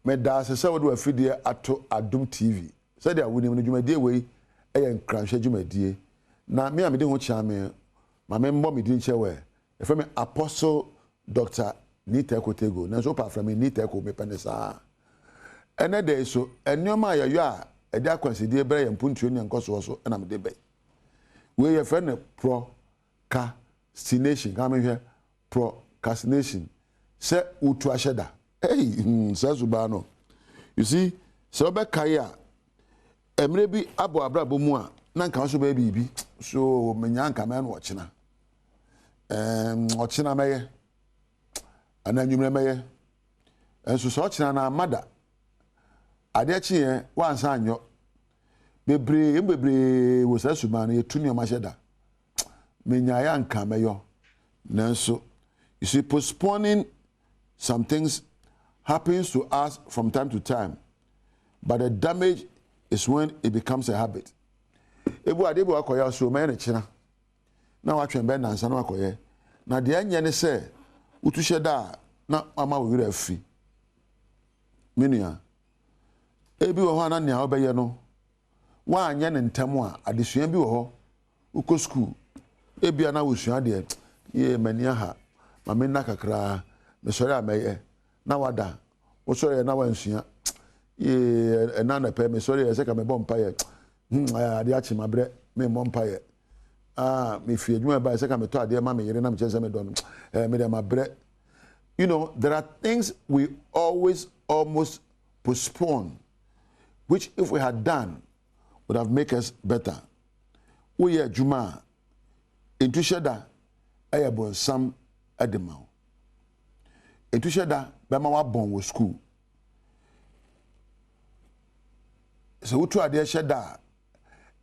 me da se wo do afidie ato Adom TV said they wonim no dwumadie we Nkuranhyensem dwumadie na me amede ho chia me ma me mbɔ me din chewe e fa me Apostle Dr. Nita Ekotego na so pa from me Nita Eko me penesa ene dey so enoma ayeyo a e dey akwansidie bere ye mpuntuo ne nkoso so na me dey be we ye friend procrastination ka me hwe procrastination se utu asheda hey says ubano you see so be kaya emre bi abo abrabo mu a na nka so be bibi so menya nka me no ochina ochina meye ananyumre meye enso so ochina na amada ade chi yen wansa anyo bebre wo says ubano ye tuni o masheda menya ya nka meyo nanso you see postponing some things happens to us from time to time, but the damage is when it becomes a habit. Ebu adebo akoya so me ne china. Na wa twen be nansa na akoye. Na de anya ne se utuhye da na ama wo wira afi. Menua. Ebi wo ho na ne a obeye no. Wa anya ne ntemu a adesua bi wo ho. Uko school. Ebi ana wo sua de ye mania ha. Ma me na kakra me sori ameye. Na wada wo sori na wansua ye enana pe me sori e se ka me bompa ye ade achi mabre me bompa ye me fi adwuma ba se ka me to ade ma me yere na me chense me do no me de mabre. You know, there are things we always almost postpone which if we had done would have make us better. We ye adwuma into sheda ayebo sam adema etu sheda bema wa bon wo school so utu ade sheda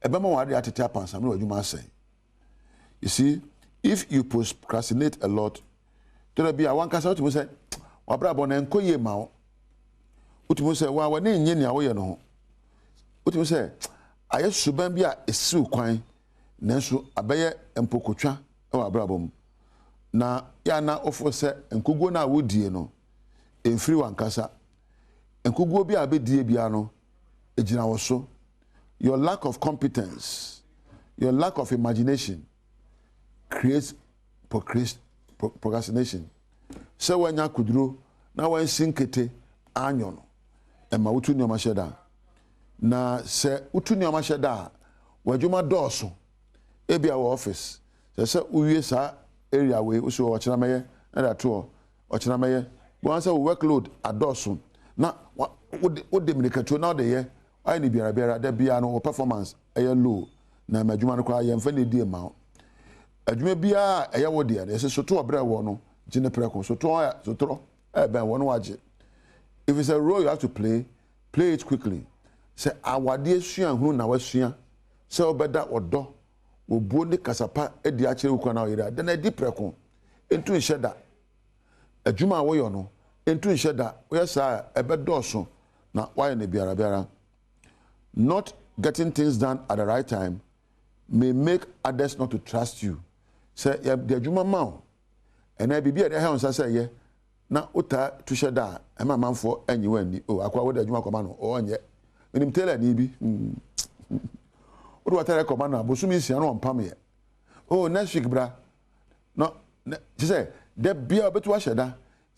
e bema wa ade atete apansam na wadwuma say. You see, if you procrastinate a lot, there be a one kasa utu say wa bra bon enkoye ma wo utu say wa ne nye ne wo ye no utu say aye suban bi a esi kwan nanso abeye empokotwa e wa bra bom na ya na ofo se enkugo na wodie no enfiri wankasa enkugo bi abedie bia no ejina wo so. Your lack of competence, your lack of imagination creates procrastination. Se wanya kuduro na wan sinkete anyo no e ma wutu nyoma sheda na se wutu nyoma sheda wadwuma dooso e bia wo office se uwie sa area we uso ochina meye na da to ochina meye bo answer workload adoso na wo de mirikato na de ye ai ni biara da bia no performance eye low na madwuma no kwa ye mfa ne die ma adwuma bia eye wo de na se soto obra wo no gine preko soto ben wo no waje. If it's a role you have to play it quickly. Say awade asua hunu na wasua se obeda odo obuo ne kasapa edi akire ukwa na oyira de na di preko entu nheda adwuma wo yo no entu nheda wo yesa ebedoso na why ne biara. Not getting things done at the right time may make others not to trust you. Say the adwuma ma and I bibia de ha onsa say ye na uta tu sheda e ma manfo anyi wani o akwa wo de adwuma koma no o onye menim tela ni bi o do watare koma no abosumi sia no mpam ye oh next week bra no say de bia obetu wa sheda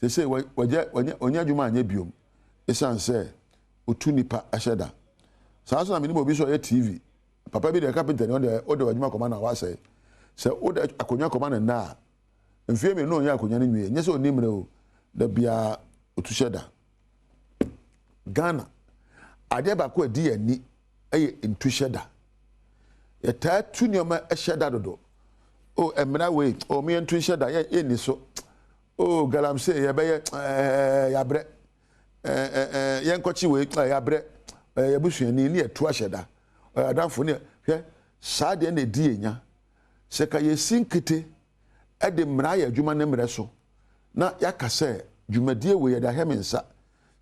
say onya adwuma anya biom esan say otu nipa asheda sa so na menim obi so ye TV papa bi de carpenter no de o de adwuma koma na wa say o de akonya koma na mfie me no onya akonya no nwie nye so onimre o da bia otu sheda Ghana ade ba ko adi ani eye ntu sheda ye ta tu nyoma sheda dodo o emra we o me ntu sheda ye ni so o galamse ye be ya bre ye nkochi we ya bre ye busuani ni etu sheda adamfo ne hwe sa de na di enya se ka ye sinkete ede mra ya adwuma ne mre so na yakase dwumadie we ya da hemensa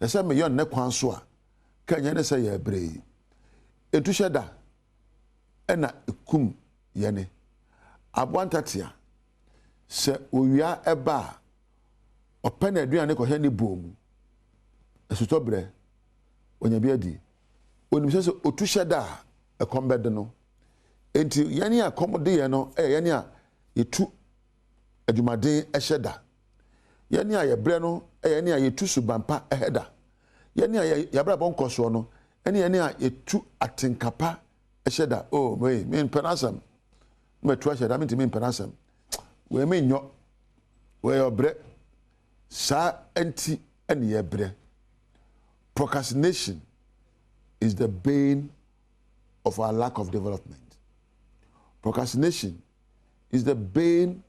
yesa me yon ne kwan so a kanya ne se ya bre etu sheda ena ekum yene abwantatia se owia eba opena aduane ko he ne bomu esutobre onya bi adi onim se otu hyeda ekombede no enti yane akomode ye no yane a yetu adwumaden ehyeda yane a yebre no yane a yetu subampa eheda yane a yabra bonkoso no yane a yetu atenkapa ehyeda oh me penasam me tu ehyeda me penasam we me nyo we obre sa enti ene yebre. Procrastination is the bane of our lack of development. Procrastination is the bane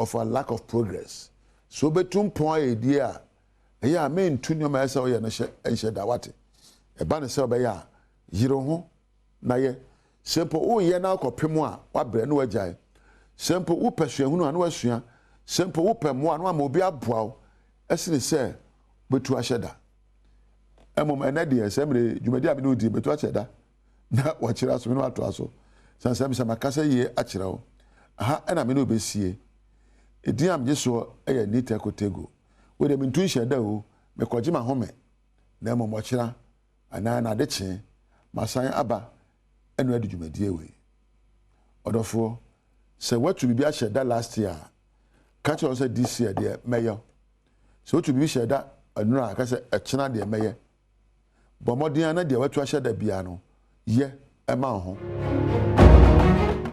of our lack of progress. So betum point idea eya me ntu nyoma esa oye no hye da wate e ba ne se obeya yiro ho na ye sempo wo ye na akopem a wabre no wagyae sempo wo pesuahunu anu asua sempo wo pemo anu ama obi aboa esine se betu ahyeda emom enade esemre dwumadi abi no di betu ahyeda na wachira so me no ato aso sansam sama kasa ye akyira wo aha ena me no besie ediam yeso eya nita kotego we de mintu hyeda o me koje ma home na emom wachira ana na adeche masan aba enu adi dwumadi ewe odofo se watu bibi ahyeda last year catch us this year de meyo so watu bibi hyeda anura akase echena de meye bomodin na de watu ahyeda bia no ye ema ho